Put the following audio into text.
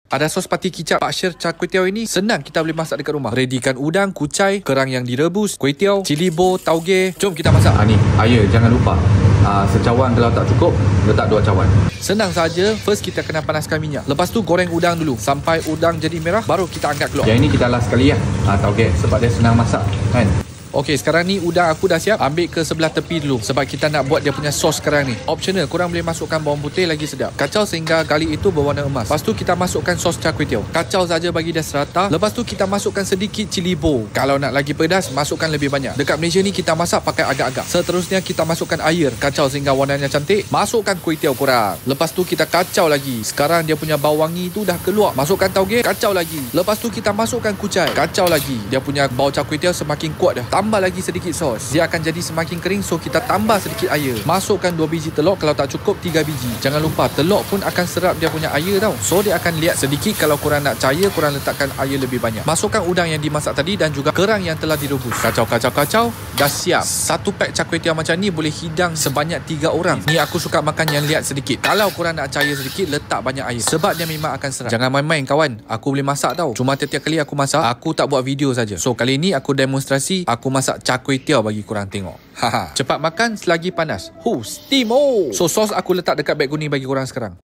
Ada sos pati kicap Pak Syir char kway teow ini senang kita boleh masak dekat rumah. Redikan udang, kucai, kerang yang direbus, kway teow, cili bo, tauge. Jom kita masak. Ni air jangan lupa. Secawan kalau tak cukup, letak 2 cawan. Senang saja. First kita kena panaskan minyak. Lepas tu goreng udang dulu sampai udang jadi merah, baru kita angkat keluar. Yang ini kita last sekali tauge sebab dia senang masak kan. Okey, sekarang ni udang aku dah siap. Ambil ke sebelah tepi dulu sebab kita nak buat dia punya sos sekarang ni. Optional, korang boleh masukkan bawang putih lagi sedap. Kacau sehingga garlic itu berwarna emas. Lepas tu kita masukkan sos char kway teow. Kacau saja bagi dia serata. Lepas tu kita masukkan sedikit cili bo. Kalau nak lagi pedas, masukkan lebih banyak. Dekat Malaysia ni kita masak pakai agak-agak. Seterusnya kita masukkan air. Kacau sehingga warnanya cantik. Masukkan kway teow korang. Lepas tu kita kacau lagi. Sekarang dia punya bau wangi tu dah keluar. Masukkan tauge, kacau lagi. Lepas tu kita masukkan kucai. Kacau lagi. Dia punya bau char kway teow semakin kuat dah. Tambah lagi sedikit sos. Dia akan jadi semakin kering, so kita tambah sedikit air. Masukkan 2 biji telur, kalau tak cukup 3 biji. Jangan lupa telur pun akan serap dia punya air tau. So dia akan liat sedikit. Kalau korang nak cair, korang letakkan air lebih banyak. Masukkan udang yang dimasak tadi dan juga kerang yang telah direbus. Kacau. Dah siap. Satu pack char kway teow macam ni boleh hidang sebanyak 3 orang. Ni aku suka makan yang liat sedikit. Kalau korang nak cair sedikit, letak banyak air sebab dia memang akan serap. Jangan main-main kawan. Aku boleh masak tau. Cuma tiap-tiap kali aku masak, aku tak buat video saja. So kali ni aku demonstrasi aku masak char kway teow bagi korang tengok. Cepat makan selagi panas. Steam. So sos aku letak dekat beg kuning bagi korang sekarang.